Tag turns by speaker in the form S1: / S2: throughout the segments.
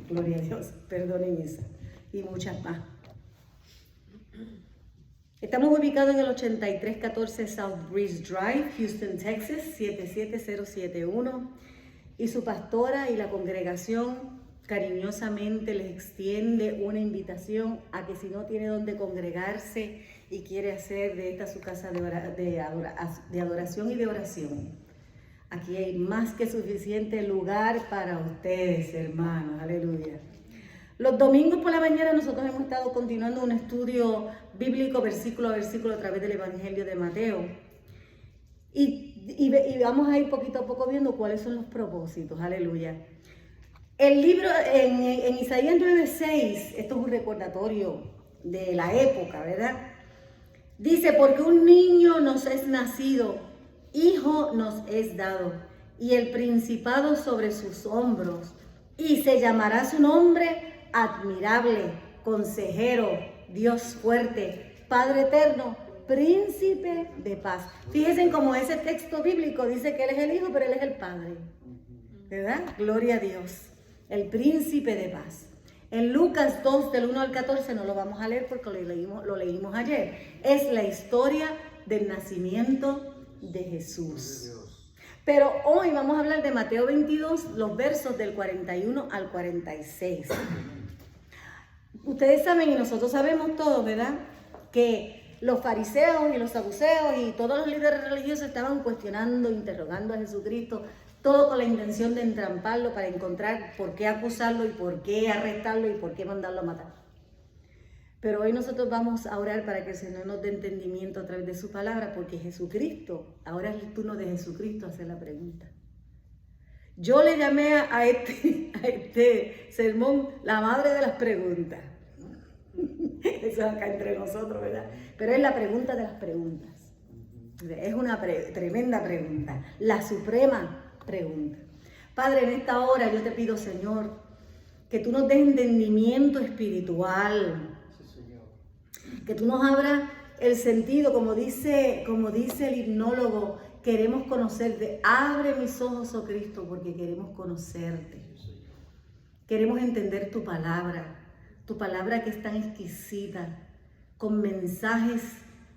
S1: Gloria a Dios. Perdonen esa. Y muchas más. Estamos ubicados en el 8314 South Breeze Drive, Houston, Texas, 77071. Y su pastora y la congregación cariñosamente les extiende una invitación a que si no tiene donde congregarse y quiere hacer de esta su casa de adoración y de oración, aquí hay más que suficiente lugar para ustedes, hermanos. Aleluya. Los domingos por la mañana nosotros hemos estado continuando un estudio bíblico versículo a versículo a través del Evangelio de Mateo. Y vamos a ir poquito a poco viendo cuáles son los propósitos. Aleluya. El libro en Isaías 9:6, esto es un recordatorio de la época, ¿verdad? Dice, porque un niño nos es nacido, hijo nos es dado, y el principado sobre sus hombros, y se llamará su nombre admirable, consejero, Dios fuerte, Padre eterno, príncipe de paz. Fíjense cómo ese texto bíblico dice que Él es el Hijo, pero Él es el Padre, ¿verdad? Gloria a Dios, el príncipe de paz. En Lucas 2, del 1 al 14, no lo vamos a leer porque lo leímos ayer. Es la historia del nacimiento de Jesús. Pero hoy vamos a hablar de Mateo 22, los versos del 41 al 46. Ustedes saben, y nosotros sabemos todos, ¿verdad?, que los fariseos y los saduceos y todos los líderes religiosos estaban cuestionando, interrogando a Jesucristo, todo con la intención de entramparlo para encontrar por qué acusarlo y por qué arrestarlo y por qué mandarlo a matar. Pero hoy nosotros vamos a orar para que el Señor nos dé entendimiento a través de su palabra, porque Jesucristo, ahora es el turno de Jesucristo hacer la pregunta. Yo le llamé a este sermón la madre de las preguntas. Eso es acá entre nosotros, ¿verdad? Pero es la pregunta de las preguntas. Es una tremenda pregunta, la suprema pregunta. Padre, en esta hora yo te pido, Señor, que tú nos des entendimiento espiritual, que tú nos abras el sentido, como dice el himnólogo, queremos conocerte. Abre mis ojos, oh Cristo, porque queremos conocerte. Queremos entender tu palabra que es tan exquisita, con mensajes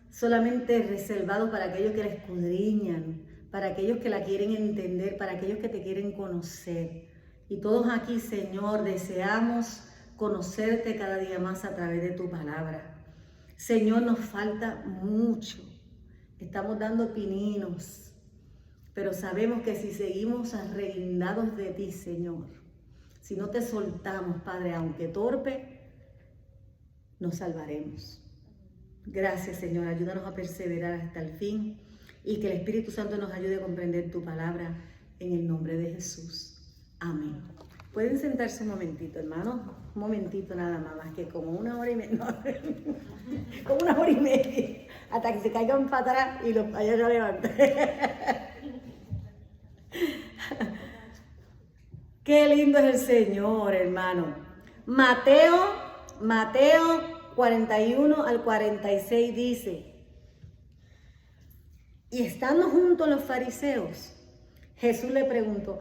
S1: solamente reservados para aquellos que la escudriñan, para aquellos que la quieren entender, para aquellos que te quieren conocer. Y todos aquí, Señor, deseamos conocerte cada día más a través de tu palabra. Señor, nos falta mucho. Estamos dando pininos, pero sabemos que si seguimos arreguindados de ti, Señor, si no te soltamos, Padre, aunque torpe, nos salvaremos. Gracias, Señor. Ayúdanos a perseverar hasta el fin y que el Espíritu Santo nos ayude a comprender tu palabra en el nombre de Jesús. Amén. Pueden sentarse un momentito, hermanos. Un momentito nada más que como una hora y media. No, como una hora y media. Hasta que se caigan para atrás y los vayas a levantar. Qué lindo es el Señor, hermano. Mateo 41 al 46 dice: y estando junto a los fariseos, Jesús le preguntó,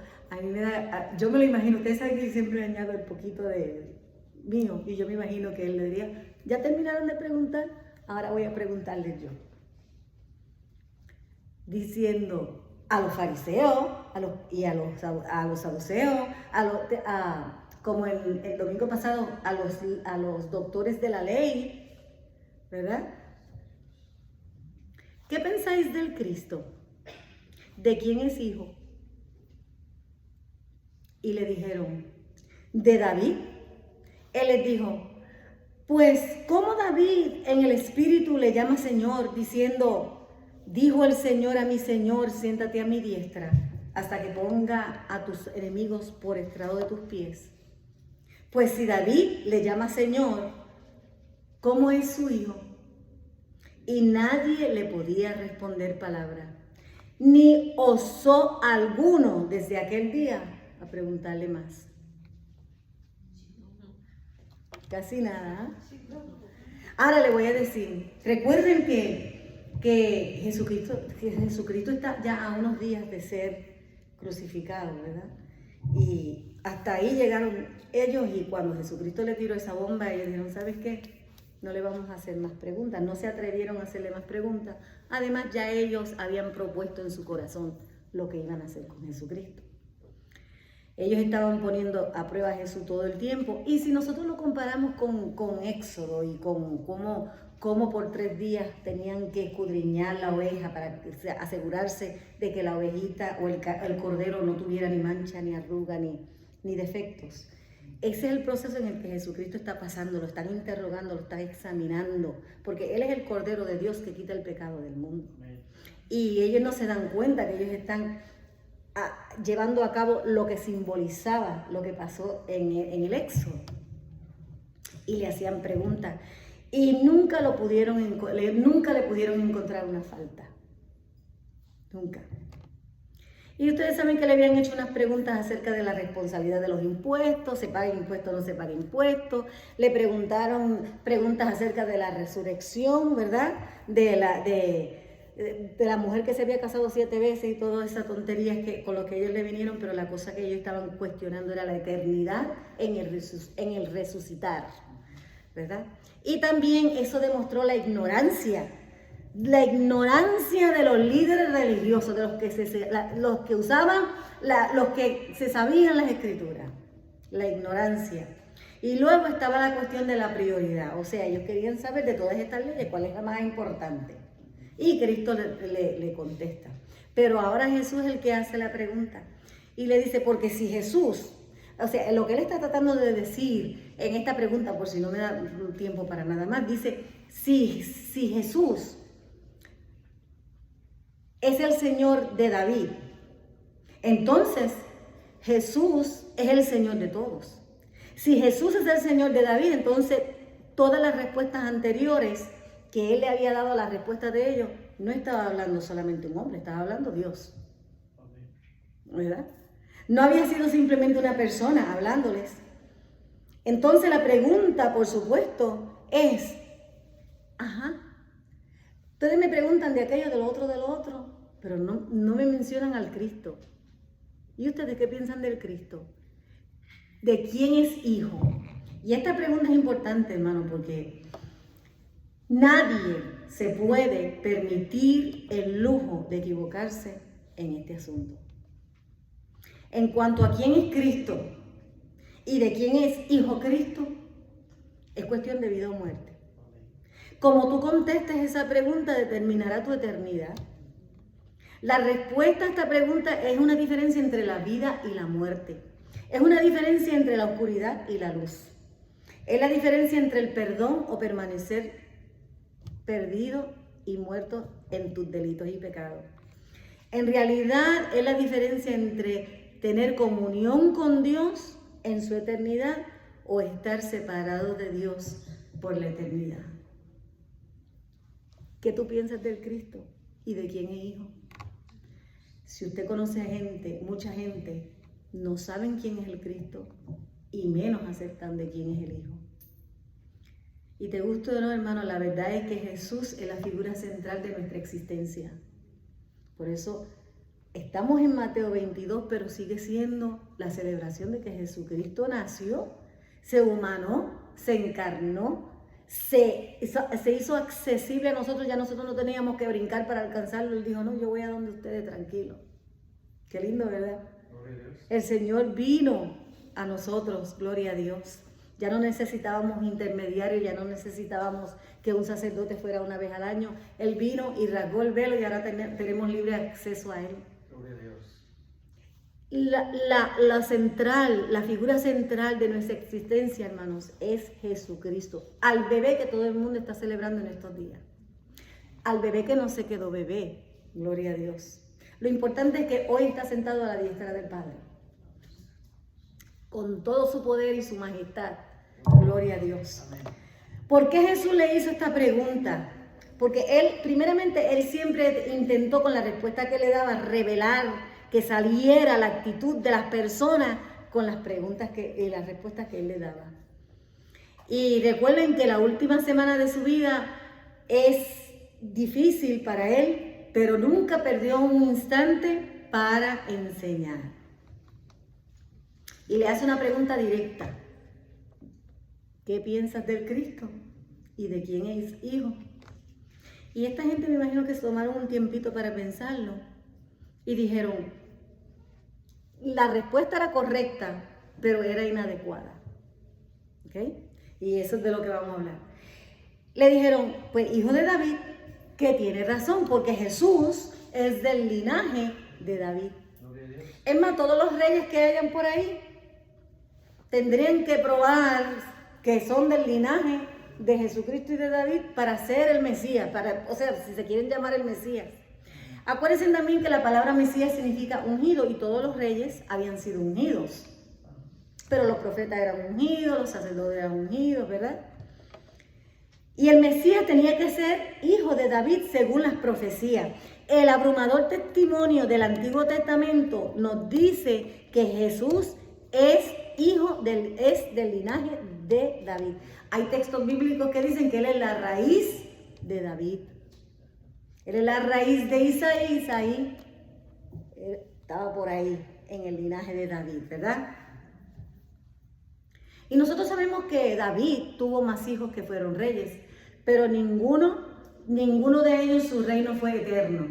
S1: yo me lo imagino, ustedes saben que siempre le añado el poquito de mío, y yo me imagino que él le diría, ¿ya terminaron de preguntar? Ahora voy a preguntarles yo. Diciendo a los fariseos a los saduceos, como el domingo pasado, a los doctores de la ley, ¿verdad? ¿Qué pensáis del Cristo? ¿De quién es hijo? Y le dijeron, de David. Él les dijo, pues, ¿cómo David en el Espíritu le llama Señor, diciendo, dijo el Señor a mi Señor, siéntate a mi diestra, hasta que ponga a tus enemigos por estrado de tus pies? Pues si David le llama Señor, ¿cómo es su hijo? Y nadie le podía responder palabra, ni osó alguno desde aquel día a preguntarle más. Casi nada. Ahora le voy a decir, recuerden que Jesucristo está ya a unos días de ser crucificado, ¿verdad? Y hasta ahí llegaron ellos, y cuando Jesucristo le tiró esa bomba, ellos dijeron, ¿sabes qué? No le vamos a hacer más preguntas. No se atrevieron a hacerle más preguntas. Además, ya ellos habían propuesto en su corazón lo que iban a hacer con Jesucristo. Ellos estaban poniendo a prueba a Jesús todo el tiempo. Y si nosotros lo comparamos con Éxodo y con cómo por 3 días tenían que escudriñar la oveja para asegurarse de que la ovejita o el cordero no tuviera ni mancha, ni arruga, ni defectos. Ese es el proceso en el que Jesucristo está pasando. Lo están interrogando, lo están examinando, porque Él es el Cordero de Dios que quita el pecado del mundo. Y ellos no se dan cuenta que ellos están llevando a cabo lo que simbolizaba lo que pasó en el Éxodo. Y le hacían preguntas. Y nunca le pudieron encontrar una falta. Nunca. Y ustedes saben que le habían hecho unas preguntas acerca de la responsabilidad de los impuestos, se paga impuestos o no se paga impuestos. Le preguntaron preguntas acerca de la resurrección, ¿verdad? De la mujer que se había casado 7 veces y todas esas tonterías con lo que ellos le vinieron, pero la cosa que ellos estaban cuestionando era la eternidad en el resucitar, ¿verdad? Y también eso demostró la ignorancia de los líderes religiosos, de los que usaban, los que se sabían las escrituras, la ignorancia. Y luego estaba la cuestión de la prioridad, o sea, ellos querían saber de todas estas leyes cuál es la más importante. Y Cristo le contesta. Pero ahora Jesús es el que hace la pregunta. Y le dice, porque si Jesús, o sea, lo que él está tratando de decir en esta pregunta, por si no me da tiempo para nada más, dice, si Jesús es el Señor de David, entonces Jesús es el Señor de todos. Si Jesús es el Señor de David, entonces todas las respuestas anteriores que él le había dado, la respuesta de ellos, no estaba hablando solamente un hombre, estaba hablando Dios. ¿Verdad? No había sido simplemente una persona hablándoles. Entonces la pregunta, por supuesto, es, ustedes me preguntan de aquello, de lo otro, pero no me mencionan al Cristo. ¿Y ustedes qué piensan del Cristo? ¿De quién es hijo? Y esta pregunta es importante, hermano, porque nadie se puede permitir el lujo de equivocarse en este asunto. En cuanto a quién es Cristo y de quién es hijo Cristo, es cuestión de vida o muerte. Como tú contestes esa pregunta determinará tu eternidad. La respuesta a esta pregunta es una diferencia entre la vida y la muerte. Es una diferencia entre la oscuridad y la luz. Es la diferencia entre el perdón o permanecer perdido y muerto en tus delitos y pecados. En realidad es la diferencia entre tener comunión con Dios en su eternidad o estar separado de Dios por la eternidad. ¿Qué tú piensas del Cristo y de quién es hijo? Si usted conoce a gente, mucha gente, no saben quién es el Cristo y menos aceptan de quién es el Hijo. Y te guste o no, hermano, la verdad es que Jesús es la figura central de nuestra existencia. Por eso estamos en Mateo 22, pero sigue siendo la celebración de que Jesucristo nació, se humanó, se encarnó, se hizo accesible a nosotros. Ya nosotros no teníamos que brincar para alcanzarlo. Él dijo, no, yo voy a donde ustedes, tranquilo. Qué lindo, ¿verdad? El Señor vino a nosotros, gloria a Dios. Ya no necesitábamos intermediarios, ya no necesitábamos que un sacerdote fuera una vez al año. Él vino y rasgó el velo y ahora tenemos libre acceso a Él.
S2: Gloria a Dios.
S1: La figura central de nuestra existencia, hermanos, es Jesucristo. Al bebé que todo el mundo está celebrando en estos días. Al bebé que no se quedó bebé, gloria a Dios. Lo importante es que hoy está sentado a la diestra del Padre. Con todo su poder y su majestad. Gloria a Dios.
S2: Amén.
S1: ¿Por qué Jesús le hizo esta pregunta? Porque él siempre intentó, con la respuesta que le daba, revelar que saliera la actitud de las personas con las preguntas y las respuestas que él le daba. Y recuerden que la última semana de su vida es difícil para él, pero nunca perdió un instante para enseñar. y le hace una pregunta directa. ¿Qué piensas del Cristo? ¿Y de quién es hijo? Y esta gente me imagino que se tomaron un tiempito para pensarlo y dijeron, la respuesta era correcta, pero era inadecuada. ¿Ok? Y eso es de lo que vamos a hablar. Le dijeron, pues hijo de David, que tiene razón, porque Jesús es del linaje de David. Es más, todos los reyes que hayan por ahí tendrían que probar que son del linaje de Jesucristo y de David para ser el Mesías, o sea, si se quieren llamar el Mesías. Acuérdense también que la palabra Mesías significa ungido y todos los reyes habían sido ungidos. Pero los profetas eran ungidos, los sacerdotes eran ungidos, ¿verdad? Y el Mesías tenía que ser hijo de David según las profecías. El abrumador testimonio del Antiguo Testamento nos dice que Jesús es del linaje de David. Hay textos bíblicos que dicen que él es la raíz de David. Él es la raíz de Isaí. Isaí estaba por ahí en el linaje de David, ¿verdad? Y nosotros sabemos que David tuvo más hijos que fueron reyes, pero ninguno de ellos su reino fue eterno,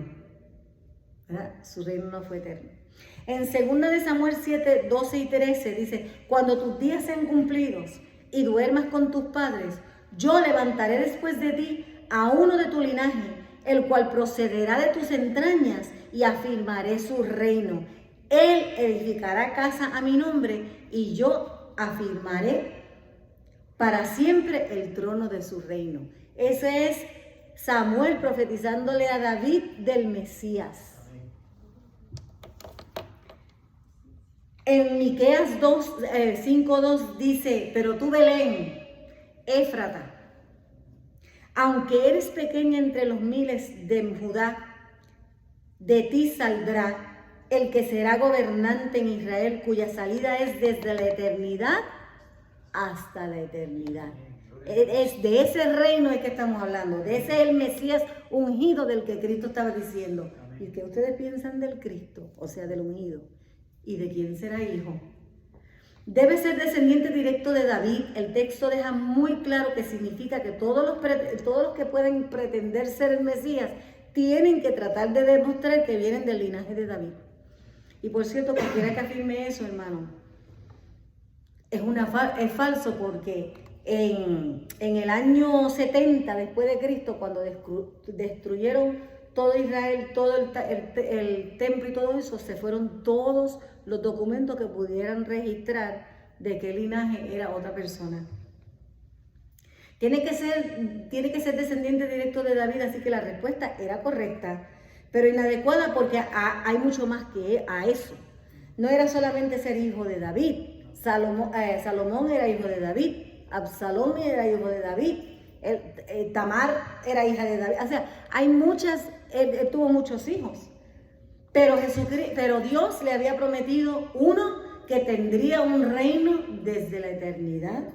S1: ¿verdad? Su reino no fue eterno. En 2 de Samuel 7, 12 y 13 dice, cuando tus días sean cumplidos y duermas con tus padres, yo levantaré después de ti a uno de tu linaje, el cual procederá de tus entrañas y afirmaré su reino. Él edificará casa a mi nombre y yo afirmaré para siempre el trono de su reino. Ese es Samuel profetizándole a David del Mesías. En Miqueas 5:2 dice, pero tú Belén, Éfrata, aunque eres pequeña entre los miles de Judá, de ti saldrá el que será gobernante en Israel, cuya salida es desde la eternidad hasta la eternidad. Es de ese reino es que estamos hablando, de ese es el Mesías ungido del que Cristo estaba diciendo. ¿Y qué ustedes piensan del Cristo? O sea, del ungido. ¿Y de quién será hijo? Debe ser descendiente directo de David. El texto deja muy claro que significa que todos los que pueden pretender ser el Mesías tienen que tratar de demostrar que vienen del linaje de David. Y por cierto, cualquiera que afirme eso, hermano, es falso, porque en el año 70 después de Cristo, cuando destruyeron todo Israel, todo el templo y todo eso, se fueron todos los documentos que pudieran registrar de qué linaje era otra persona. Tiene que ser descendiente directo de David, así que la respuesta era correcta, pero inadecuada porque hay mucho más que a eso. No era solamente ser hijo de David. Salomón era hijo de David, Absalón era hijo de David, Tamar era hija de David. O sea, él tuvo muchos hijos. Pero Dios le había prometido uno que tendría un reino desde la eternidad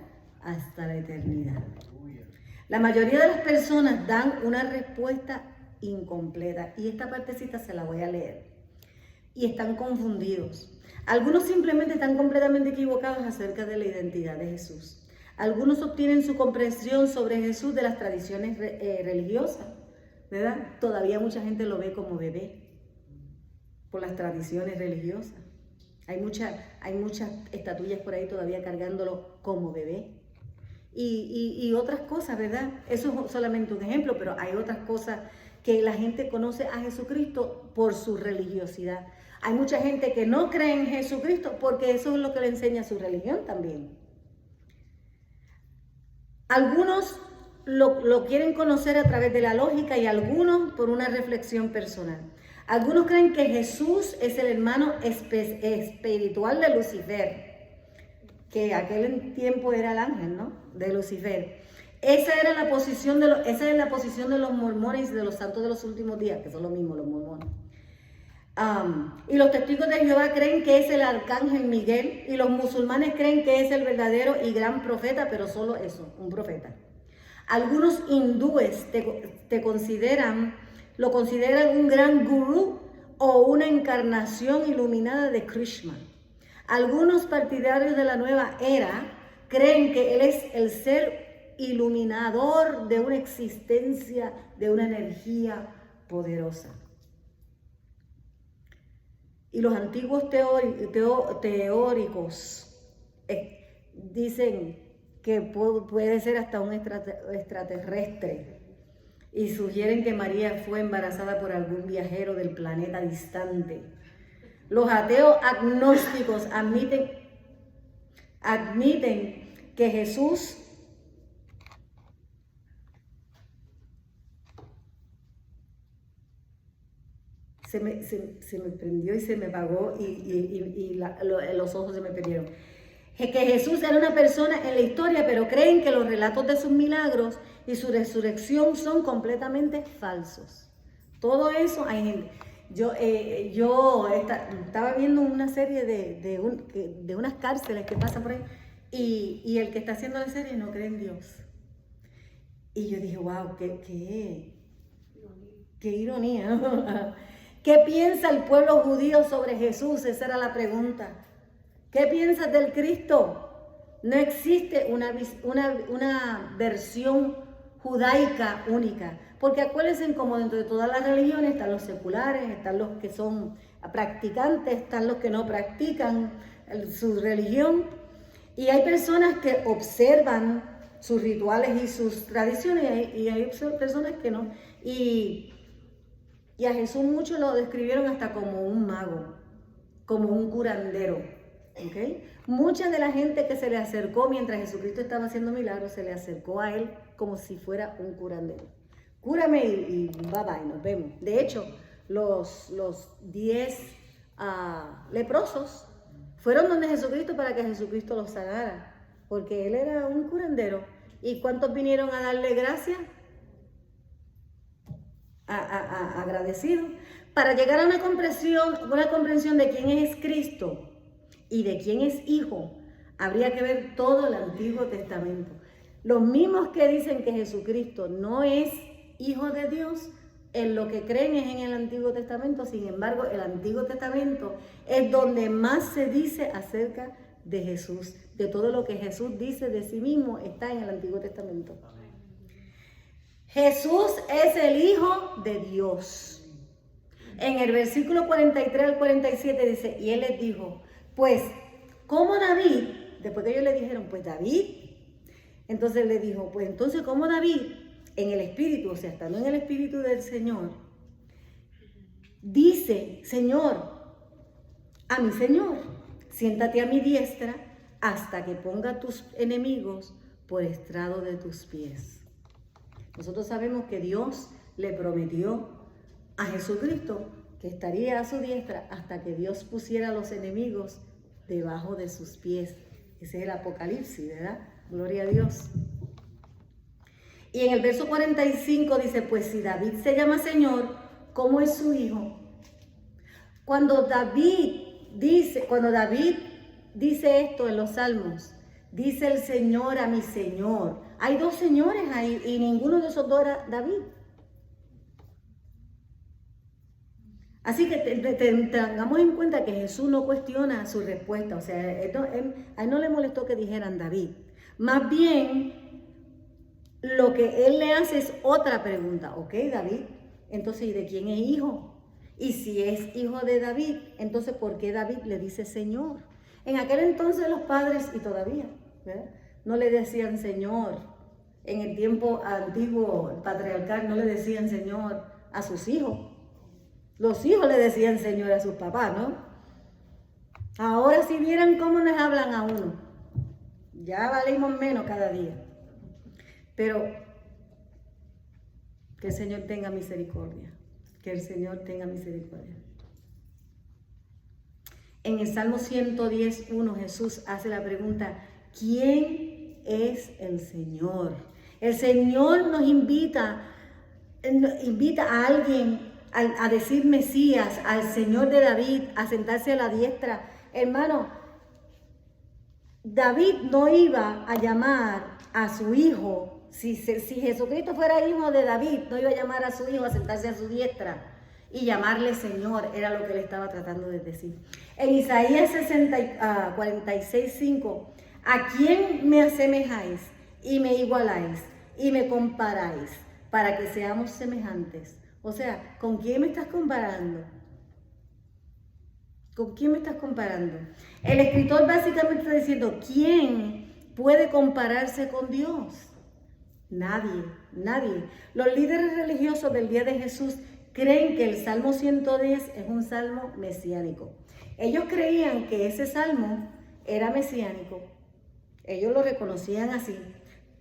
S1: hasta la eternidad. La mayoría de las personas dan una respuesta incompleta, y esta partecita se la voy a leer. Y están confundidos. Algunos simplemente están completamente equivocados acerca de la identidad de Jesús. Algunos obtienen su comprensión sobre Jesús de las tradiciones religiosas, ¿verdad? Todavía mucha gente lo ve como bebé por las tradiciones religiosas. Hay muchas estatuillas por ahí todavía cargándolo como bebé. Y otras cosas, ¿verdad? Eso es solamente un ejemplo, pero hay otras cosas que la gente conoce a Jesucristo por su religiosidad. Hay mucha gente que no cree en Jesucristo porque eso es lo que le enseña su religión también. Algunos lo quieren conocer a través de la lógica y algunos por una reflexión personal. Algunos creen que Jesús es el hermano espiritual de Lucifer, que aquel tiempo era el ángel, ¿no? De Lucifer. Esa es la posición de los mormones y de los santos de los últimos días, que son lo mismo los mormones. Y los testigos de Jehová creen que es el arcángel Miguel, y los musulmanes creen que es el verdadero y gran profeta, pero solo eso, un profeta. Algunos hindúes lo consideran un gran gurú o una encarnación iluminada de Krishna. Algunos partidarios de la nueva era creen que Él es el ser iluminador de una existencia, de una energía poderosa. Y los antiguos teóricos dicen que puede ser hasta un extraterrestre y sugieren que María fue embarazada por algún viajero del planeta distante. Los ateos agnósticos admiten que Jesús se me prendió y se me apagó y los ojos se me perdieron. Que Jesús era una persona en la historia, pero creen que los relatos de sus milagros y su resurrección son completamente falsos. Todo eso hay gente. Yo estaba viendo una serie de unas cárceles que pasan por ahí y el que está haciendo la serie no cree en Dios. Y yo dije, wow, qué ironía. ¿Qué piensa el pueblo judío sobre Jesús? Esa era la pregunta. ¿Qué piensas del Cristo? No existe una versión judaica única. Porque acuérdense, como dentro de todas las religiones están los seculares, están los que son practicantes, están los que no practican su religión. Y hay personas que observan sus rituales y sus tradiciones y hay personas que no. Y a Jesús muchos lo describieron hasta como un mago, como un curandero. ¿Okay? Mucha de la gente que se le acercó mientras Jesucristo estaba haciendo milagros, se le acercó a él como si fuera un curandero. Cúrame y bye bye, nos vemos. De hecho, los 10 leprosos fueron donde Jesucristo para que Jesucristo los sanara, porque él era un curandero. ¿Y cuántos vinieron a darle gracias? Agradecidos. Para llegar a una comprensión de quién es Cristo y de quién es hijo, habría que ver todo el Antiguo Testamento. Los mismos que dicen que Jesucristo no es hijo de Dios, en lo que creen es en el Antiguo Testamento. Sin embargo, el Antiguo Testamento es donde más se dice acerca de Jesús. De todo lo que Jesús dice de sí mismo está en el Antiguo Testamento. Jesús es el Hijo de Dios. En el versículo 43 al 47 dice, y él les dijo, pues, como David, después que ellos le dijeron, pues David, entonces le dijo, pues entonces como David, en el Espíritu, o sea, estando en el Espíritu del Señor, dice, Señor, a mi Señor, siéntate a mi diestra hasta que ponga tus enemigos por estrado de tus pies. Nosotros sabemos que Dios le prometió a Jesucristo que estaría a su diestra hasta que Dios pusiera a los enemigos debajo de sus pies. Ese es el Apocalipsis, ¿verdad? Gloria a Dios. Y en el verso 45 dice, pues si David se llama Señor, ¿cómo es su hijo? Cuando David dice esto en los Salmos, dice el Señor a mi Señor. Hay dos señores ahí y ninguno de esos dos era David. Así que tengamos en cuenta que Jesús no cuestiona su respuesta. O sea, a él no le molestó que dijeran David. Más bien, lo que él le hace es otra pregunta. Ok, David, entonces, ¿y de quién es hijo? Y si es hijo de David, entonces, ¿por qué David le dice Señor? En aquel entonces los padres, y todavía, ¿verdad?, no le decían Señor. En el tiempo antiguo, patriarcal, no le decían Señor a sus hijos. Los hijos le decían Señor a sus papás, ¿no? Ahora si vieran cómo nos hablan a uno, ya valimos menos cada día. Pero que el Señor tenga misericordia. Que el Señor tenga misericordia. En el Salmo 110:1 Jesús hace la pregunta, ¿quién es el Señor? El Señor nos invita a alguien a decir Mesías, al Señor de David, a sentarse a la diestra. Hermano, David no iba a llamar a su hijo, si Jesucristo fuera hijo de David, no iba a llamar a su hijo a sentarse a su diestra. y llamarle Señor, era lo que él estaba tratando de decir. En Isaías 46:5, ¿a quién me asemejáis y me igualáis y me comparáis para que seamos semejantes? O sea, ¿con quién me estás comparando? ¿Con quién me estás comparando? El escritor básicamente está diciendo, ¿quién puede compararse con Dios? Nadie, nadie. Los líderes religiosos del día de Jesús creen que el Salmo 110 es un salmo mesiánico. Ellos creían que ese salmo era mesiánico. Ellos lo reconocían así.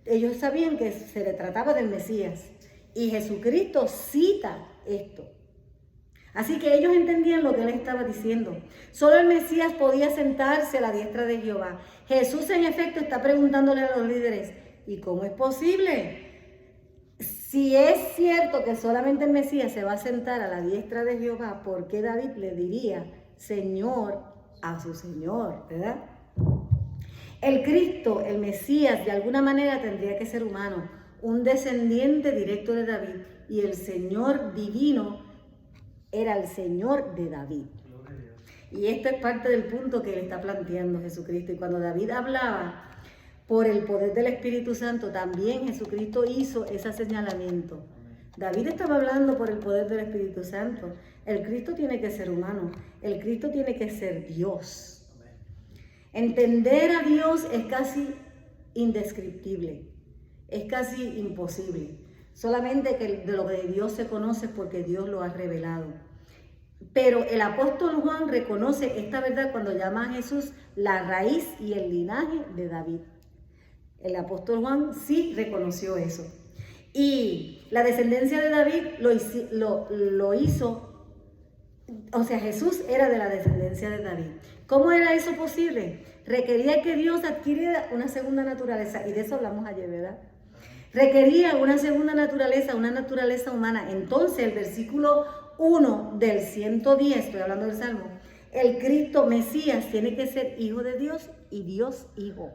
S1: Ellos sabían que se le trataba del Mesías. Y Jesucristo cita esto. Así que ellos entendían lo que él estaba diciendo. Solo el Mesías podía sentarse a la diestra de Jehová. Jesús, en efecto, está preguntándole a los líderes, ¿y cómo es posible? Si es cierto que solamente el Mesías se va a sentar a la diestra de Jehová, ¿por qué David le diría Señor a su Señor? ¿Verdad? El Cristo, el Mesías, de alguna manera tendría que ser humano, un descendiente directo de David, y el Señor divino era el Señor de David. Y esto es parte del punto que le está planteando Jesucristo. Y cuando David hablaba por el poder del Espíritu Santo, también Jesucristo hizo ese señalamiento. David estaba hablando por el poder del Espíritu Santo. El Cristo tiene que ser humano. El Cristo tiene que ser Dios. Entender a Dios es casi indescriptible. Es casi imposible. Solamente que de lo que Dios se conoce es porque Dios lo ha revelado. Pero el apóstol Juan reconoce esta verdad cuando llama a Jesús la raíz y el linaje de David. El apóstol Juan sí reconoció eso. Y la descendencia de David lo hizo, o sea, Jesús era de la descendencia de David. ¿Cómo era eso posible? Requería que Dios adquiriera una segunda naturaleza, y de eso hablamos ayer, ¿verdad? Requería una segunda naturaleza, una naturaleza humana. Entonces, el versículo 1 del 110, estoy hablando del Salmo, el Cristo Mesías tiene que ser hijo de Dios y Dios hijo.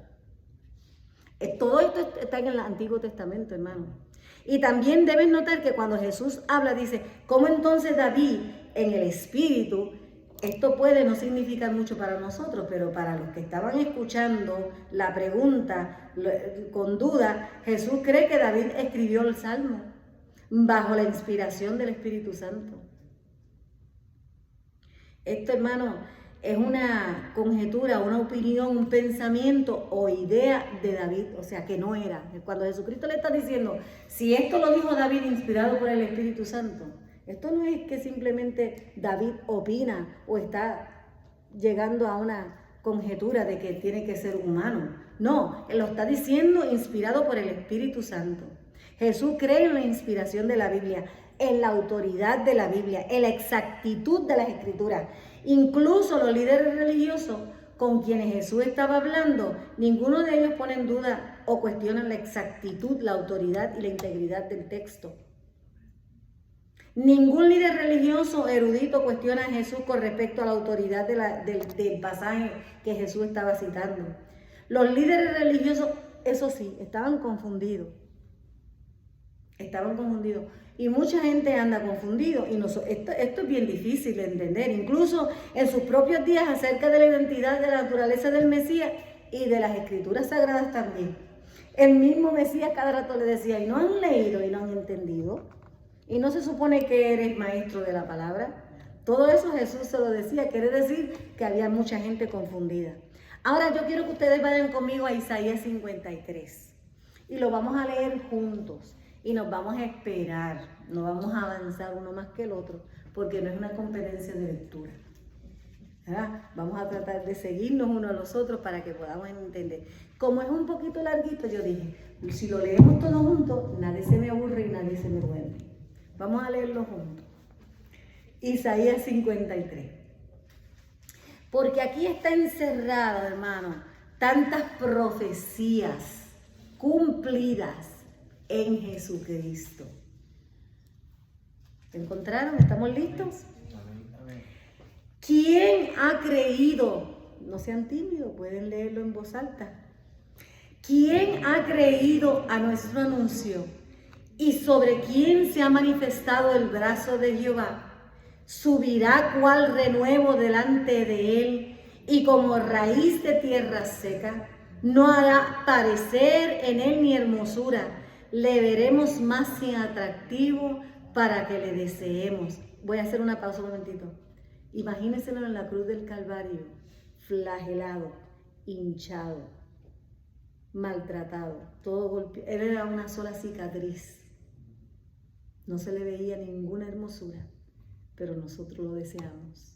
S1: Todo esto está en el Antiguo Testamento, hermano. Y también deben notar que cuando Jesús habla, dice, ¿cómo entonces David en el Espíritu? Esto puede no significar mucho para nosotros, pero para los que estaban escuchando la pregunta con duda, Jesús cree que David escribió el Salmo bajo la inspiración del Espíritu Santo. Esto, hermano, es una conjetura, una opinión, un pensamiento o idea de David, o sea, que no era. Cuando Jesucristo le está diciendo, si esto lo dijo David inspirado por el Espíritu Santo, esto no es que simplemente David opina o está llegando a una conjetura de que tiene que ser humano. No, él lo está diciendo inspirado por el Espíritu Santo. Jesús cree en la inspiración de la Biblia, en la autoridad de la Biblia, en la exactitud de las Escrituras. Incluso los líderes religiosos con quienes Jesús estaba hablando, ninguno de ellos pone en duda o cuestiona la exactitud, la autoridad y la integridad del texto. Ningún líder religioso erudito cuestiona a Jesús con respecto a la autoridad del pasaje que Jesús estaba citando. Los líderes religiosos, eso sí, estaban confundidos. Estaban confundidos. Y mucha gente anda confundido. Y esto es bien difícil de entender. Incluso en sus propios días acerca de la identidad de la naturaleza del Mesías y de las Escrituras Sagradas también. El mismo Mesías cada rato le decía, ¿y no han leído y no han entendido? ¿Y no se supone que eres maestro de la palabra? Todo eso Jesús se lo decía. Quiere decir que había mucha gente confundida. Ahora yo quiero que ustedes vayan conmigo a Isaías 53. Y lo vamos a leer juntos. Y nos vamos a esperar. No vamos a avanzar uno más que el otro. Porque no es una competencia de lectura. ¿Verdad? Vamos a tratar de seguirnos unos a los otros para que podamos entender. Como es un poquito larguito, yo dije, si lo leemos todos juntos, nadie se me aburre y nadie se me duerme. Vamos a leerlo juntos. Isaías 53. Porque aquí está encerrado, hermano, tantas profecías cumplidas en Jesucristo. ¿Se encontraron? ¿Estamos listos? ¿Quién ha creído? No sean tímidos, pueden leerlo en voz alta. ¿Quién ha creído a nuestro anuncio? ¿Y sobre quién se ha manifestado el brazo de Jehová? subirá cual renuevo delante de él, y como raíz de tierra seca, no hará parecer en él ni hermosura, le veremos más sin atractivo para que le deseemos. Voy a hacer una pausa un momentito. Imagínenselo en la cruz del Calvario, flagelado, hinchado, maltratado, todo golpeado. Él era una sola cicatriz. No se le veía ninguna hermosura, pero nosotros lo deseamos.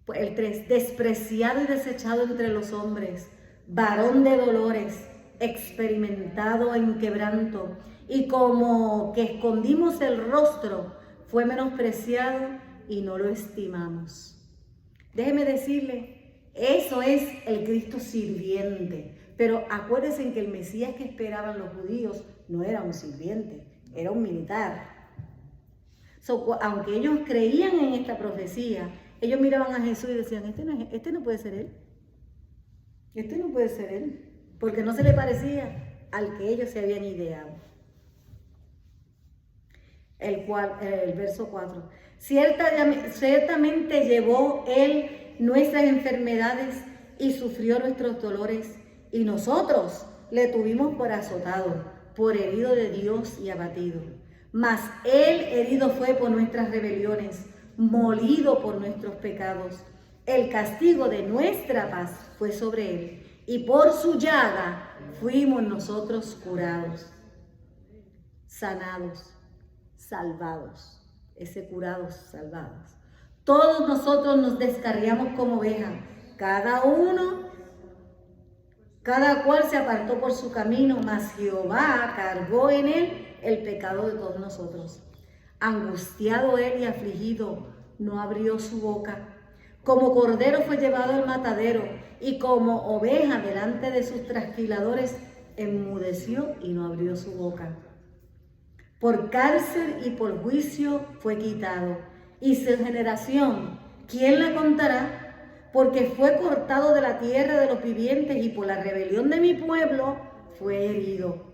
S1: Pues el 3, despreciado y desechado entre los hombres, varón de dolores, experimentado en quebranto, y como que escondimos el rostro, fue menospreciado y no lo estimamos. Déjeme decirle, eso es el Cristo sirviente. Pero acuérdense en que el Mesías que esperaban los judíos no era un sirviente, era un militar. Aunque ellos creían en esta profecía, ellos miraban a Jesús y decían, este no puede ser él. Este no puede ser él, porque no se le parecía al que ellos se habían ideado. El verso 4. Ciertamente llevó él nuestras enfermedades y sufrió nuestros dolores, y nosotros le tuvimos por azotado, por herido de Dios y abatido. Mas él herido fue por nuestras rebeliones, molido por nuestros pecados. El castigo de nuestra paz fue sobre él, y por su llaga fuimos nosotros curados, sanados, salvados. Ese curados, salvados. Todos nosotros nos descarriamos como ovejas, cada cual se apartó por su camino, mas Jehová cargó en él el pecado de todos nosotros. Angustiado él y afligido, no abrió su boca. Como cordero fue llevado al matadero, y como oveja delante de sus trasquiladores, enmudeció y no abrió su boca. Por cárcel y por juicio fue quitado, y su generación, ¿quién la contará? Porque fue cortado de la tierra de los vivientes, y por la rebelión de mi pueblo fue herido.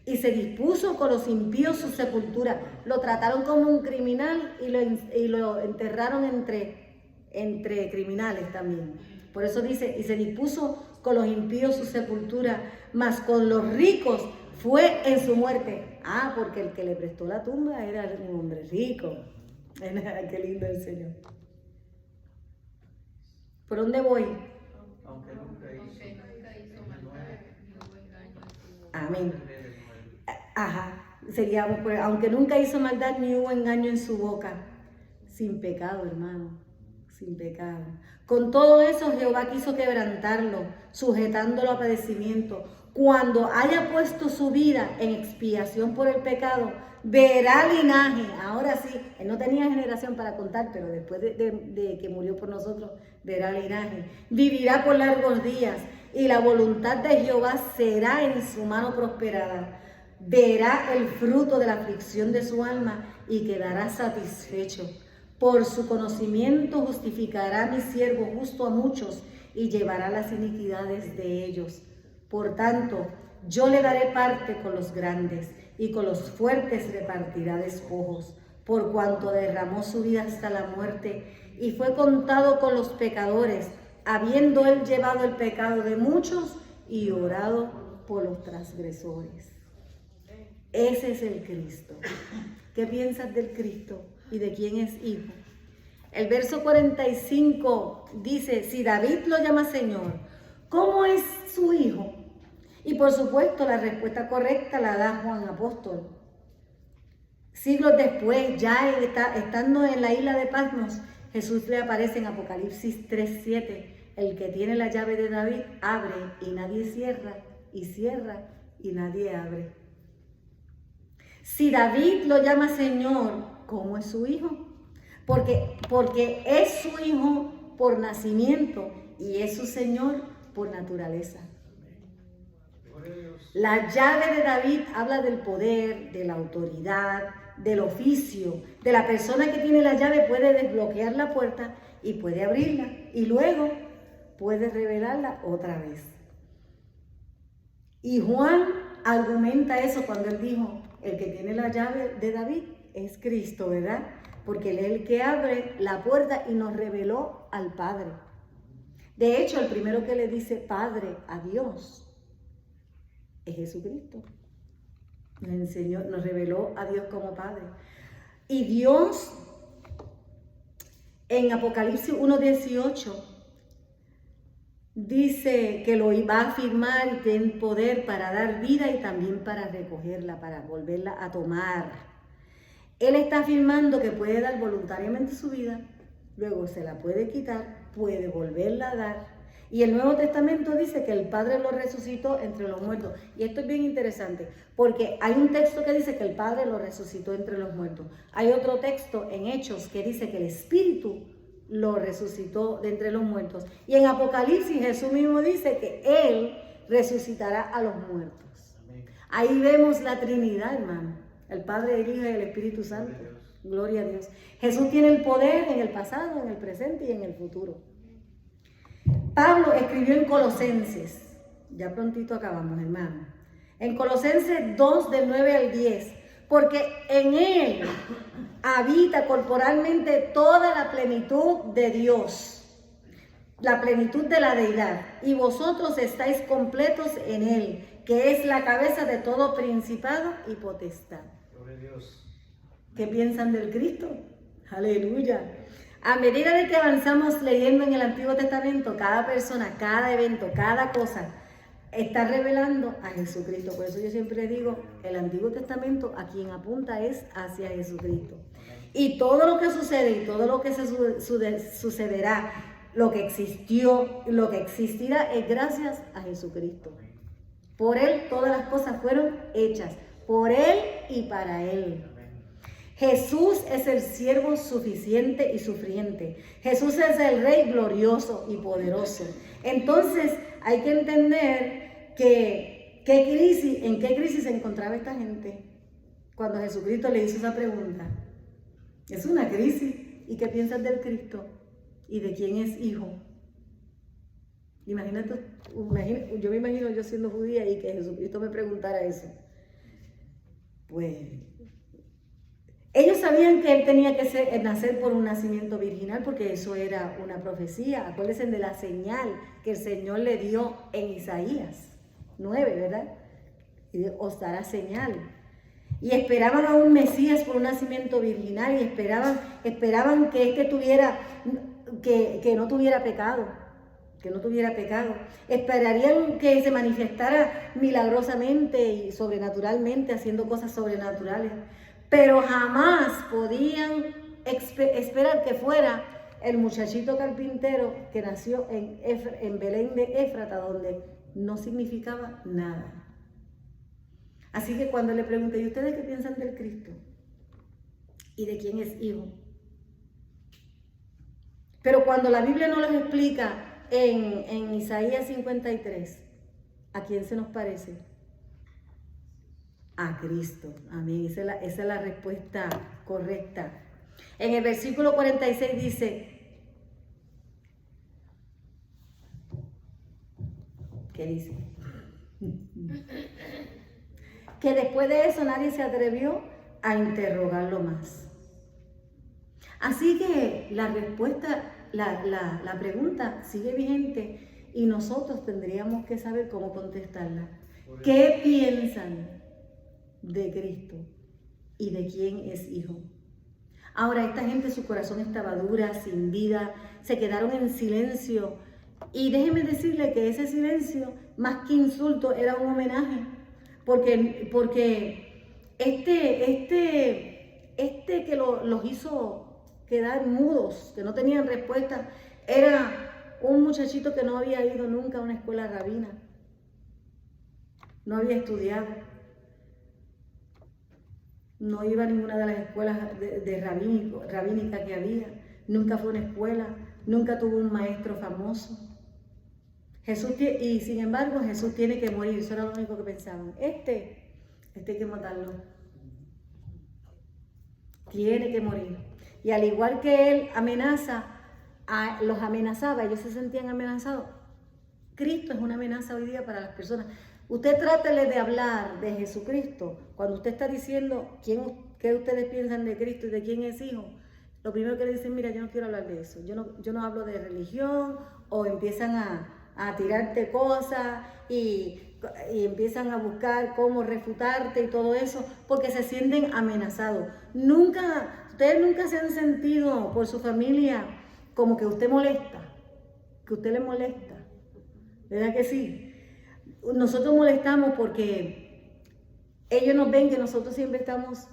S1: Y se dispuso con los impíos su sepultura. Lo trataron como un criminal y lo enterraron entre criminales también. Por eso dice, y se dispuso con los impíos su sepultura, mas con los ricos fue en su muerte. Porque el que le prestó la tumba era un hombre rico. Qué lindo el Señor. ¿Por dónde voy?
S2: Aunque nunca hizo maldad, no hubo engaño en su boca.
S1: Amén. Seríamos, pues, aunque nunca hizo maldad ni hubo engaño en su boca. Sin pecado, hermano, sin pecado. Con todo eso Jehová quiso quebrantarlo, sujetándolo a padecimiento. Cuando haya puesto su vida en expiación por el pecado, verá linaje. Ahora sí, él no tenía generación para contar, pero después de que murió por nosotros, verá linaje. Vivirá por largos días, y la voluntad de Jehová será en su mano prosperada. Verá el fruto de la aflicción de su alma y quedará satisfecho. Por su conocimiento justificará a mi siervo justo a muchos y llevará las iniquidades de ellos. Por tanto, yo le daré parte con los grandes, y con los fuertes repartirá despojos, por cuanto derramó su vida hasta la muerte y fue contado con los pecadores, habiendo él llevado el pecado de muchos y orado por los transgresores. Ese es el Cristo. ¿Qué piensas del Cristo y de quién es hijo? El verso 45 dice, si David lo llama Señor, ¿cómo es su hijo? Y por supuesto la respuesta correcta la da Juan Apóstol. Siglos después, ya estando en la isla de Patmos, Jesús le aparece en Apocalipsis 3:7. El que tiene la llave de David abre y nadie cierra, y cierra y nadie abre. Si David lo llama Señor, ¿cómo es su hijo? Porque es su hijo por nacimiento y es su Señor por naturaleza. La llave de David habla del poder, de la autoridad, del oficio, de la persona que tiene la llave puede desbloquear la puerta y puede abrirla y luego puede revelarla otra vez. Y Juan argumenta eso cuando él dijo, el que tiene la llave de David es Cristo, ¿verdad? porque Él es el que abre la puerta y nos reveló al Padre. De hecho, el primero que le dice Padre a Dios es Jesucristo. Nos enseñó, nos reveló a Dios como Padre. Y Dios, en Apocalipsis 1:18, dice que lo va a afirmar y tiene poder para dar vida y también para recogerla, para volverla a tomar. Él está afirmando que puede dar voluntariamente su vida, luego se la puede quitar, puede volverla a dar. Y el Nuevo Testamento dice que el Padre lo resucitó entre los muertos. Y esto es bien interesante, porque hay un texto que dice que el Padre lo resucitó entre los muertos. Hay otro texto en Hechos que dice que el Espíritu lo resucitó de entre los muertos. Y en Apocalipsis Jesús mismo dice que Él resucitará a los muertos. Ahí vemos la Trinidad, hermano. El Padre, el Hijo y el Espíritu Santo. Gloria a Dios. Jesús tiene el poder en el pasado, en el presente y en el futuro. Pablo escribió en Colosenses, ya prontito acabamos, hermano, en Colosenses 2, del 9 al 10, porque en Él habita corporalmente toda la plenitud de Dios, la plenitud de la deidad, y vosotros estáis completos en Él, que es la cabeza de todo principado y potestad.
S3: Gloria a Dios.
S1: ¿Qué piensan del Cristo? Aleluya. A medida de que avanzamos leyendo en el Antiguo Testamento, cada persona, cada evento, cada cosa está revelando a Jesucristo. Por eso yo siempre digo, el Antiguo Testamento a quien apunta es hacia Jesucristo. Y todo lo que sucede y todo lo que sucederá, lo que existió, lo que existirá es gracias a Jesucristo. Por Él todas las cosas fueron hechas, por Él y para Él. Jesús es el siervo suficiente y sufriente. Jesús es el Rey glorioso y poderoso. Entonces hay que entender que en qué crisis se encontraba esta gente cuando Jesucristo le hizo esa pregunta. Es una crisis. ¿Y qué piensas del Cristo? ¿Y de quién es hijo? Imagínate, yo me imagino yo siendo judía y que Jesucristo me preguntara eso. Pues ellos sabían que Él tenía que nacer por un nacimiento virginal, porque eso era una profecía. Acuérdense de la señal que el Señor le dio en Isaías 9, ¿verdad? Y os dará señal. Y esperaban a un Mesías por un nacimiento virginal y esperaban que que no tuviera pecado. Que no tuviera pecado. Esperarían que se manifestara milagrosamente y sobrenaturalmente, haciendo cosas sobrenaturales. Pero jamás podían esperar que fuera el muchachito carpintero que nació en Belén de Éfrata, donde no significaba nada. Así que cuando le pregunté, ¿y ustedes qué piensan del Cristo? ¿Y de quién es hijo? Pero cuando la Biblia nos lo explica en Isaías 53, ¿a quién se nos parece? A Cristo. Amén. Esa es la respuesta correcta. En el versículo 46 dice, ¿qué dice? Que después de eso nadie se atrevió a interrogarlo más. Así que la respuesta, la pregunta sigue vigente y nosotros tendríamos que saber cómo contestarla. ¿Qué piensan de Cristo y de quién es hijo? Ahora, esta gente, su corazón estaba dura, sin vida, se quedaron en silencio. Y déjeme decirle que ese silencio, más que insulto, era un homenaje. Porque este que los hizo quedar mudos, que no tenían respuesta, era un muchachito que no había ido nunca a una escuela rabina. No había estudiado. No iba a ninguna de las escuelas rabínicas que había. Nunca fue a una escuela. Nunca tuvo un maestro famoso. Y sin embargo, Jesús tiene que morir. Eso era lo único que pensaban. Este hay que matarlo. Tiene que morir. Y al igual que Él los amenazaba, ellos se sentían amenazados. Cristo es una amenaza hoy día para las personas. Usted trátele de hablar de Jesucristo. Cuando usted está diciendo qué ustedes piensan de Cristo y de quién es hijo, lo primero que le dicen, mira, yo no quiero hablar de eso, yo no hablo de religión, o empiezan a tirarte cosas y empiezan a buscar cómo refutarte y todo eso, porque se sienten amenazados. Ustedes nunca se han sentido por su familia como que usted molesta, que usted le molesta, ¿verdad que sí? Nosotros molestamos porque ellos nos ven que nosotros siempre estamos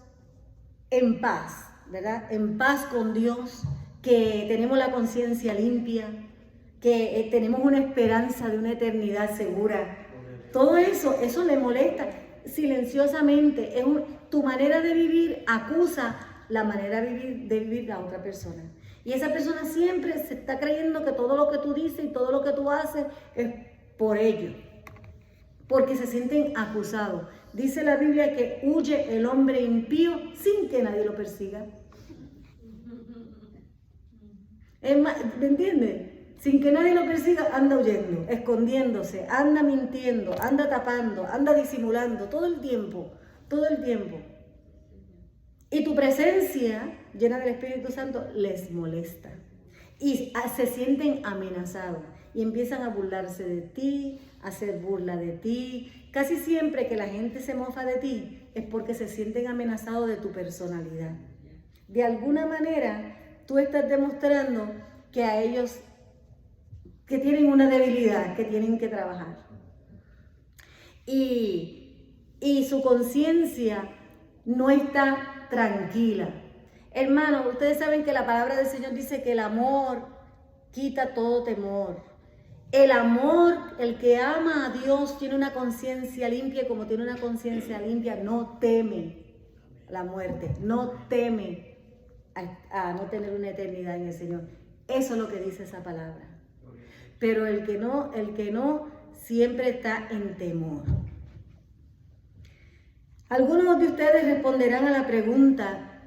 S1: en paz, ¿verdad? En paz con Dios, que tenemos la conciencia limpia, que tenemos una esperanza de una eternidad segura. Todo eso le molesta silenciosamente. Tu manera de vivir acusa la manera de vivir la otra persona. Y esa persona siempre se está creyendo que todo lo que tú dices y todo lo que tú haces es por ellos, porque se sienten acusados. Dice la Biblia que huye el hombre impío sin que nadie lo persiga. ¿Me entiendes? Sin que nadie lo persiga, anda huyendo, escondiéndose, anda mintiendo, anda tapando, anda disimulando, todo el tiempo. Y tu presencia, llena del Espíritu Santo, les molesta. Y se sienten amenazados y empiezan a burlarse de ti, a hacer burla de ti. Casi siempre que la gente se mofa de ti es porque se sienten amenazados de tu personalidad. De alguna manera, tú estás demostrando que a ellos que tienen una debilidad, que tienen que trabajar. Y su conciencia no está tranquila. Hermanos, ustedes saben que la palabra del Señor dice que el amor quita todo temor. El amor, el que ama a Dios, tiene una conciencia limpia, y como tiene una conciencia limpia, no teme la muerte, no teme a no tener una eternidad en el Señor. Eso es lo que dice esa palabra. Pero el que no, siempre está en temor. Algunos de ustedes responderán a la pregunta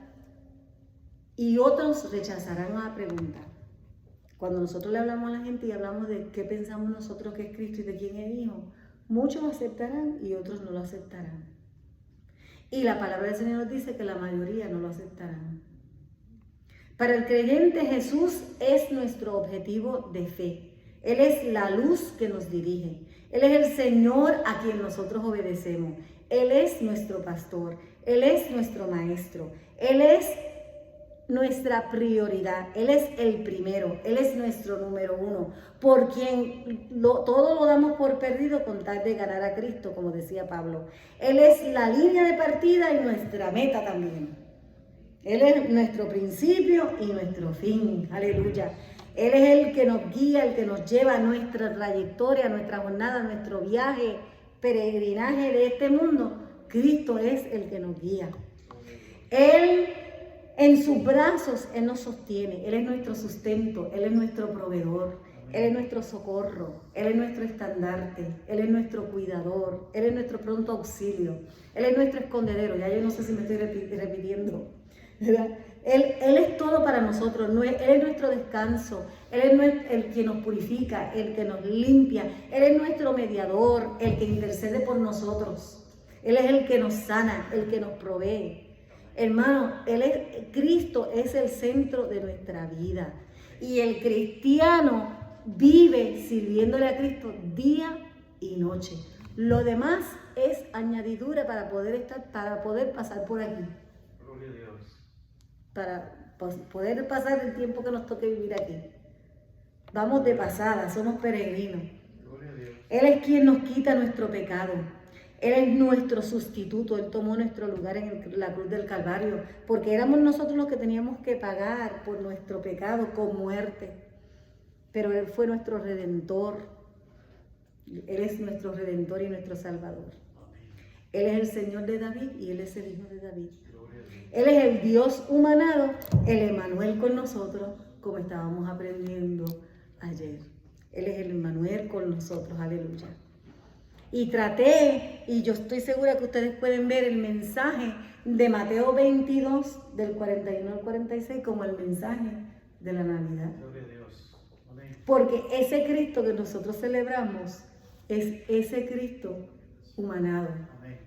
S1: y otros rechazarán a la pregunta. Cuando nosotros le hablamos a la gente y hablamos de qué pensamos nosotros que es Cristo y de quién es Hijo, muchos lo aceptarán y otros no lo aceptarán. Y la palabra del Señor nos dice que la mayoría no lo aceptarán. Para el creyente, Jesús es nuestro objetivo de fe. Él es la luz que nos dirige. Él es el Señor a quien nosotros obedecemos. Él es nuestro pastor. Él es nuestro maestro. Él es nuestra prioridad. Él es el primero. Él es nuestro número uno. Por quien todo lo damos por perdido con tal de ganar a Cristo, como decía Pablo. Él es la línea de partida y nuestra meta también. Él es nuestro principio y nuestro fin. Aleluya. Él es el que nos guía, el que nos lleva a nuestra trayectoria, a nuestra jornada, a nuestro viaje, peregrinaje de este mundo. Cristo es el que nos guía. Él, en sus brazos, Él nos sostiene. Él es nuestro sustento, Él es nuestro proveedor, Él es nuestro socorro, Él es nuestro estandarte, Él es nuestro cuidador, Él es nuestro pronto auxilio, Él es nuestro escondedero. Ya yo no sé si me estoy repitiendo, ¿verdad? Él es todo para nosotros, Él es nuestro descanso, Él es el que nos purifica, el que nos limpia, Él es nuestro mediador, el que intercede por nosotros, Él es el que nos sana, el que nos provee. Hermano, Cristo es el centro de nuestra vida y el cristiano vive sirviéndole a Cristo día y noche. Lo demás es añadidura para poder pasar por aquí.
S2: Gloria a Dios.
S1: Para poder pasar el tiempo que nos toque vivir aquí. Vamos de pasada, somos peregrinos.
S2: Gloria a Dios.
S1: Él es quien nos quita nuestro pecado. Él es nuestro sustituto. Él tomó nuestro lugar en la cruz del Calvario, porque éramos nosotros los que teníamos que pagar por nuestro pecado con muerte. Pero Él fue nuestro Redentor. Él es nuestro Redentor y nuestro Salvador. Él es el Señor de David y Él es el Hijo de David. Él es el Dios humanado, el Emmanuel con nosotros, como estábamos aprendiendo ayer. Él es el Emmanuel con nosotros, aleluya. Y yo estoy segura que ustedes pueden ver el mensaje de Mateo 22, del 41 al 46, como el mensaje de la Navidad.
S2: Gloria a Dios. Amén.
S1: Porque ese Cristo que nosotros celebramos es ese Cristo humanado.
S2: Amén.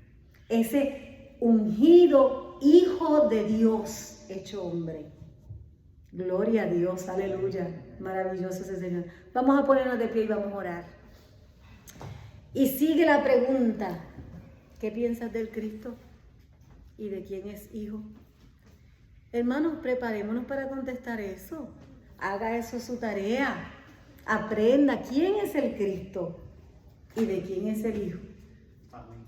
S1: Ese ungido Hijo de Dios hecho hombre. Gloria a Dios, aleluya. Maravilloso ese Señor. Vamos a ponernos de pie y vamos a orar. Y sigue la pregunta. ¿Qué piensas del Cristo? ¿Y de quién es hijo? Hermanos, preparémonos para contestar eso. Haga eso su tarea. Aprenda quién es el Cristo y de quién es el hijo.
S2: Amén.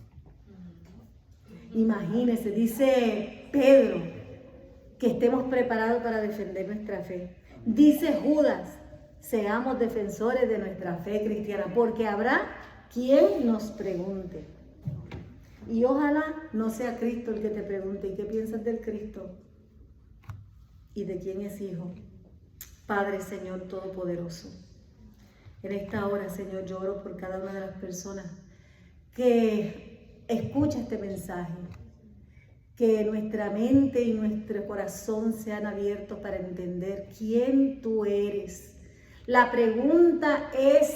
S1: Imagínense, dice Pedro, que estemos preparados para defender nuestra fe. Dice Judas, seamos defensores de nuestra fe cristiana, porque habrá quien nos pregunte. Y ojalá no sea Cristo el que te pregunte, ¿y qué piensas del Cristo? ¿Y de quién es hijo? Padre, Señor Todopoderoso, en esta hora, Señor, yo oro por cada una de las personas que escucha este mensaje. Que nuestra mente y nuestro corazón sean abiertos para entender quién tú eres. La pregunta es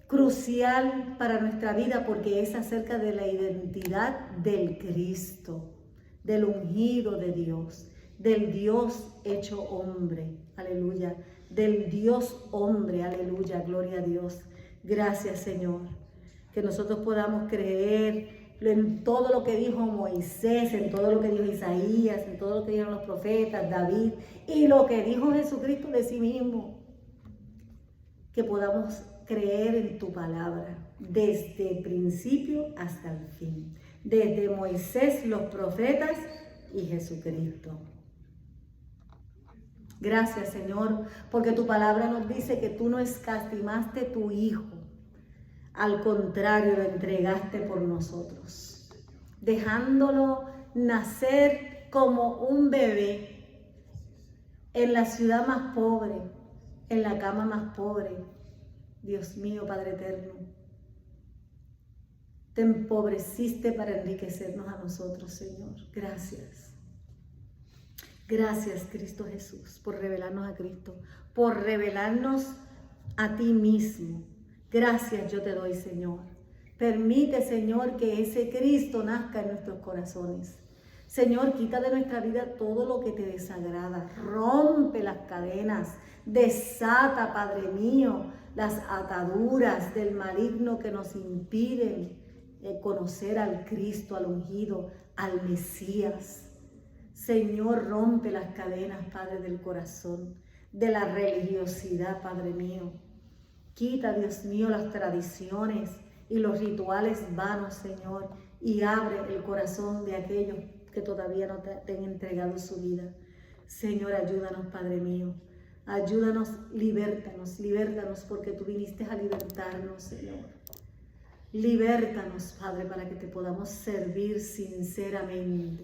S1: crucial para nuestra vida porque es acerca de la identidad del Cristo, del ungido de Dios, del Dios hecho hombre, aleluya, del Dios hombre, aleluya, gloria a Dios. Gracias, Señor, que nosotros podamos creer en todo lo que dijo Moisés, en todo lo que dijo Isaías, en todo lo que dijeron los profetas, David, y lo que dijo Jesucristo de sí mismo. Que podamos creer en tu palabra, desde el principio hasta el fin. Desde Moisés, los profetas y Jesucristo. Gracias, Señor, porque tu palabra nos dice que tú no escatimaste tu Hijo. Al contrario, lo entregaste por nosotros, dejándolo nacer como un bebé en la ciudad más pobre, en la cama más pobre. Dios mío, Padre eterno, te empobreciste para enriquecernos a nosotros, Señor. Gracias. Gracias, Cristo Jesús, por revelarnos a Cristo, por revelarnos a ti mismo. Gracias yo te doy, Señor. Permite, Señor, que ese Cristo nazca en nuestros corazones. Señor, quita de nuestra vida todo lo que te desagrada. Rompe las cadenas. Desata, Padre mío, las ataduras del maligno que nos impiden conocer al Cristo, al ungido, al Mesías. Señor, rompe las cadenas, Padre, del corazón, de la religiosidad, Padre mío. Quita, Dios mío, las tradiciones y los rituales vanos, Señor, y abre el corazón de aquellos que todavía no te han entregado su vida. Señor, ayúdanos, Padre mío. Ayúdanos, libértanos, porque tú viniste a libertarnos, Señor. Libértanos, Padre, para que te podamos servir sinceramente.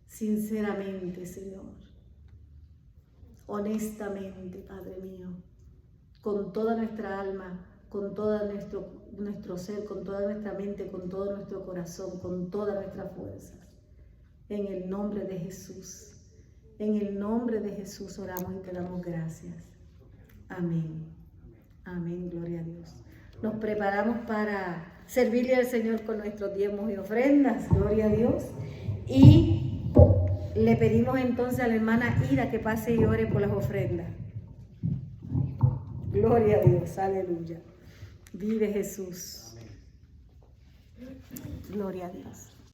S1: Sinceramente, Señor. Honestamente, Padre mío. Con toda nuestra alma, con todo nuestro ser, con toda nuestra mente, con todo nuestro corazón, con toda nuestra fuerza. En el nombre de Jesús. En el nombre de Jesús oramos y te damos gracias. Amén. Amén, gloria a Dios. Nos preparamos para servirle al Señor con nuestros diezmos y ofrendas, gloria a Dios. Y le pedimos entonces a la hermana Ida que pase y ore por las ofrendas. Gloria a Dios, aleluya. Vive Jesús. Gloria a Dios.